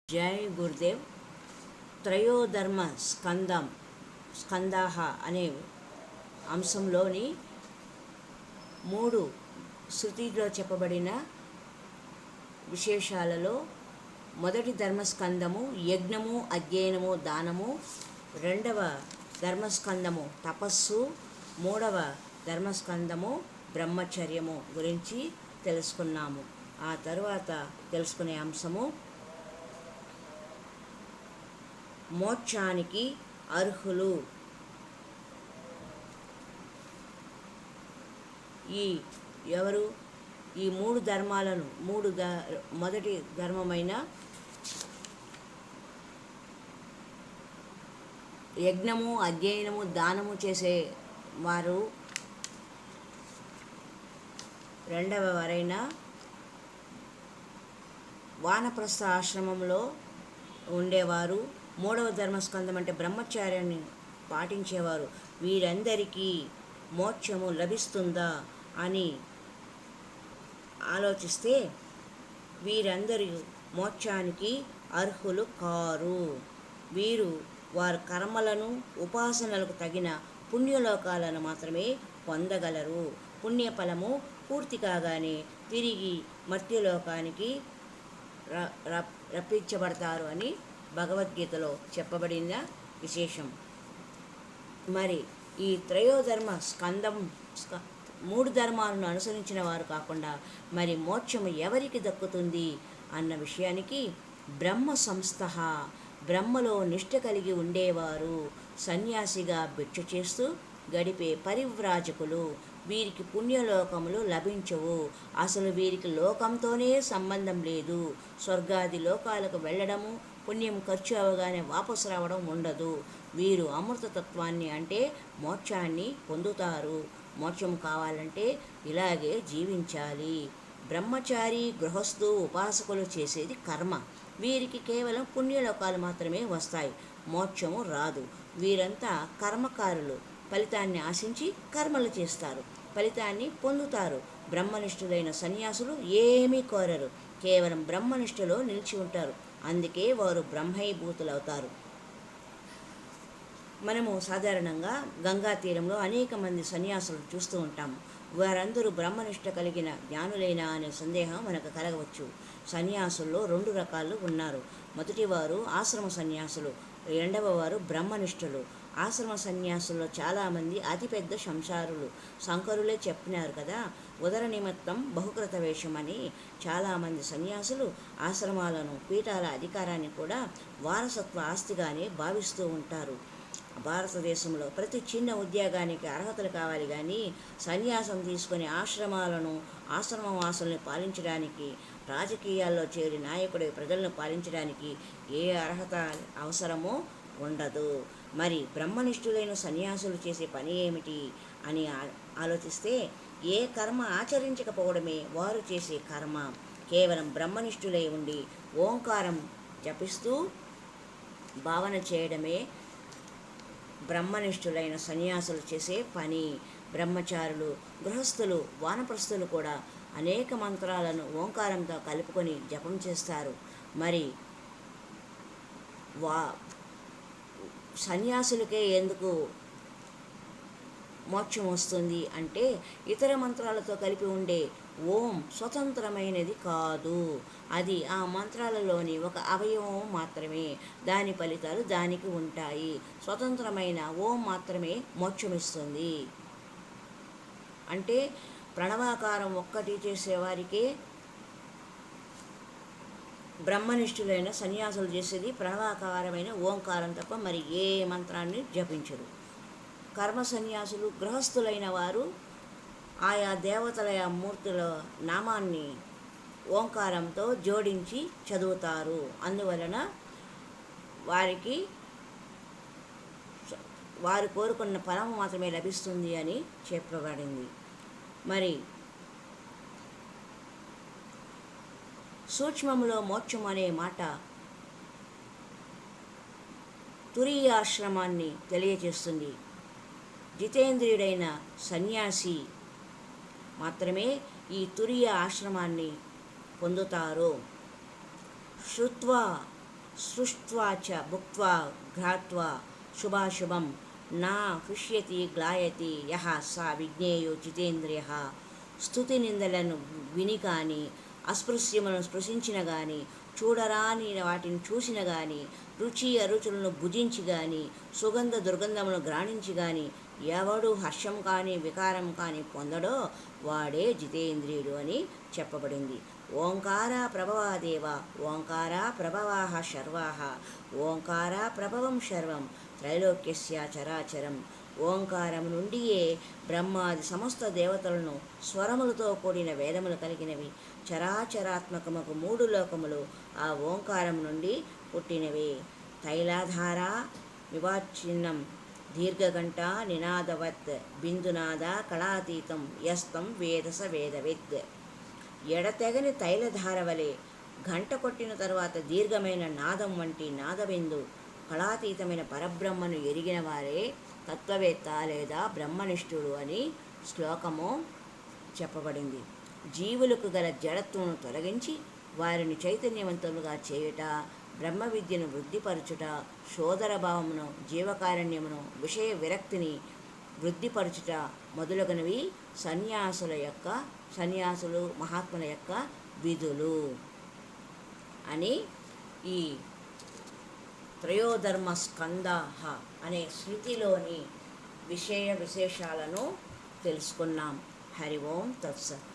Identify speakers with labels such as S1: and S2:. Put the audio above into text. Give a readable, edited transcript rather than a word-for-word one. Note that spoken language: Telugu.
S1: జై గురుదేవ్. త్రయోధర్మ స్కందాహ అనే అంశంలోని 3 శృతిలో చెప్పబడిన విశేషాలలో మొదటి ధర్మస్కందము యజ్ఞము, అధ్యయనము, దానము. రెండవ ధర్మస్కందము తపస్సు. మూడవ ధర్మస్కందము బ్రహ్మచర్యము గురించి తెలుసుకున్నాము. ఆ తరువాత తెలుసుకునే అంశము మోక్షానికి అర్హులు. ఎవరు ఈ 3 ధర్మాలను మొదటి ధర్మమైన యజ్ఞము, అధ్యయనము, దానము చేసే వారు, రెండవ వారైన వానప్రస్థ ఆశ్రమంలో ఉండేవారు, మూడవ ధర్మస్కందం అంటే బ్రహ్మచార్యాన్ని పాటించేవారు. వీరందరికీ మోక్షము లభిస్తుందా అని ఆలోచిస్తే వీరందరూ మోక్షానికి అర్హులు కారు. వీరు వారి కర్మలను, ఉపాసనలకు తగిన పుణ్యలోకాలను మాత్రమే పొందగలరు. పుణ్యఫలము పూర్తి కాగానే తిరిగి మర్త్యలోకానికి రప్పించబడతారు అని భగవద్గీతలో చెప్పబడిన విశేషం. మరి ఈ త్రయోధర్మ స్కందం 3 ధర్మాలను అనుసరించిన వారు కాకుండా మరి మోక్షము ఎవరికి దక్కుతుంది అన్న విషయానికి బ్రహ్మ సంస్థ, బ్రహ్మలో నిష్ట కలిగి ఉండేవారు, సన్యాసిగా భిక్ష చేస్తూ గడిపే పరివ్రాజకులు, వీరికి పుణ్యలోకములు లభించవు. అసలు వీరికి లోకంతోనే సంబంధం లేదు. స్వర్గాది లోకాలకు వెళ్ళడము, పుణ్యం ఖర్చు అవగానే వాపసు రావడం ఉండదు. వీరు అమృతతత్వాన్ని అంటే మోక్షాన్ని పొందుతారు. మోక్షం కావాలంటే ఇలాగే జీవించాలి. బ్రహ్మచారి, గృహస్థు, ఉపాసకులు చేసేది కర్మ. వీరికి కేవలం పుణ్యలోకాలు మాత్రమే వస్తాయి, మోక్షము రాదు. వీరంతా కర్మకారులు. ఫలితాన్ని ఆశించి కర్మలు చేస్తారు, ఫలితాన్ని పొందుతారు. బ్రహ్మనిష్ఠులైన సన్యాసులు ఏమీ కోరరు, కేవలం బ్రహ్మనిష్టలో నిలిచి ఉంటారు. అందుకే వారు బ్రహ్మైభూతులవుతారు. మనము సాధారణంగా గంగా తీరంలో అనేక మంది సన్యాసులను చూస్తూ ఉంటాము. వారందరూ బ్రహ్మనిష్ట కలిగిన జ్ఞానులేనా అనే సందేహం మనకు కలగవచ్చు. సన్యాసుల్లో 2 రకాలు ఉన్నారు. మొదటివారు ఆశ్రమ సన్యాసులు, రెండవ వారు బ్రహ్మనిష్ఠులు. ఆశ్రమ సన్యాసుల్లో చాలామంది అతిపెద్ద సంసారులు. శంకరులే చెప్పినారు కదా, ఉదర నిమిత్తం బహుకృత వేషమని. చాలామంది సన్యాసులు ఆశ్రమాలను, పీఠాల అధికారాన్ని కూడా వారసత్వ ఆస్తిగానే భావిస్తూ ఉంటారు. భారతదేశంలో ప్రతి చిన్న ఉద్యోగానికి అర్హతలు కావాలి కానీ సన్యాసం తీసుకొని ఆశ్రమవాసుల్ని పాలించడానికి, రాజకీయాల్లో చేరి నాయకుడి ప్రజలను పాలించడానికి ఏ అర్హత అవసరమో ఉండదు. మరి బ్రహ్మనిష్ఠులైన సన్యాసులు చేసే పని ఏమిటి అని ఆలోచిస్తే ఏ కర్మ ఆచరించకపోవడమే వారు చేసే కర్మ. కేవలం బ్రహ్మనిష్ఠులై ఉండి ఓంకారం జపిస్తూ భావన చేయడమే బ్రహ్మనిష్ఠులైన సన్యాసులు చేసే పని. బ్రహ్మచారులు, గృహస్థులు, వానప్రస్థులు కూడా అనేక మంత్రాలను ఓంకారంతో కలుపుకొని జపం చేస్తారు. మరి సన్యాసులకే ఎందుకు మోక్షం వస్తుంది అంటే ఇతర మంత్రాలతో కలిపి ఉండే ఓం స్వతంత్రమైనది కాదు. అది ఆ మంత్రాలలోని ఒక అవయవం మాత్రమే. దాని ఫలితాలు దానికి ఉంటాయి. స్వతంత్రమైన ఓం మాత్రమే మోక్షమిస్తుంది. అంటే ప్రణవాకారం ఒక్కటి చేసేవారికే బ్రహ్మనిష్ఠులైన సన్యాసులు చేసేది ప్రణవాకారమైన ఓంకారం తప్ప మరి ఏ మంత్రాన్ని జపించరు. కర్మ సన్యాసులు, గృహస్థులైన వారు ఆయా దేవతల మూర్తుల నామాన్ని ఓంకారంతో జోడించి చదువుతారు. అందువలన వారు కోరుకున్న ఫలం మాత్రమే లభిస్తుంది అని చెప్పబడింది. మరి సూక్ష్మంలో మోక్షం అనే మాట తురీయాశ్రమాన్ని తెలియజేస్తుంది. జితేంద్రియుడైన సన్యాసి మాత్రమే ఈ తురీయ ఆశ్రమాన్ని పొందుతారు. శృత్వా సృష్ట్వా చ భుక్త్వా ఘ్రాత్వా శుభాశుభం నా హృష్యతి గ్లాయతి యహ సా విజ్ఞేయో జితేంద్రియ. స్తుతి నిందలను విని కానీ, అస్పృశ్యములను స్పృశించిన గాని, చూడరాని వాటిని చూసిన గాని, రుచి అరుచులను భుజించి గాని, సుగంధ దుర్గంధములను గ్రాణించి గాని ఎవడు హర్షం కానీ వికారం కానీ పొందడో వాడే జితేంద్రియుడు అని చెప్పబడింది. ఓంకార ప్రభవాదేవ ఓంకార ప్రభవాః శర్వాః ఓంకార ప్రభవం శర్వం త్రైలోక్యస్య చరాచరం. ఓంకారము నుండియే బ్రహ్మాది సమస్త దేవతలను స్వరములతో కూడిన వేదములు కలిగినవి. చరాచరాత్మకముకు మూడు లోకములు ఆ ఓంకారం నుండి పుట్టినవి. తైలాధార వివాచ్చిన్నం దీర్ఘఘంట నినాదవత్ బిందునాద కళాతీతం యస్తం వేదస వేదవిద్. ఎడతెగని తైలధార వలె గంట కొట్టిన తరువాత దీర్ఘమైన నాదం వంటి నాదబిందు కళాతీతమైన పరబ్రహ్మను ఎరిగిన వారే తత్వవేత్త లేదా బ్రహ్మనిష్ఠుడు అని శ్లోకము చెప్పబడింది. జీవులకు గల జడత్వమును తొలగించి వారిని చైతన్యవంతులుగా చేయుట, బ్రహ్మ విద్యను వృద్ధిపరచుట, సోదర భావమును, జీవకారుణ్యమును, విషయ విరక్తిని వృద్ధిపరచుట మొదలగునవి సన్యాసులు మహాత్ముల యొక్క విధులు అని ఈ త్రయోధర్మ స్కందాః అనే శృతిలోని విషయాలను తెలుసుకున్నాం. హరి ఓం తత్సత్.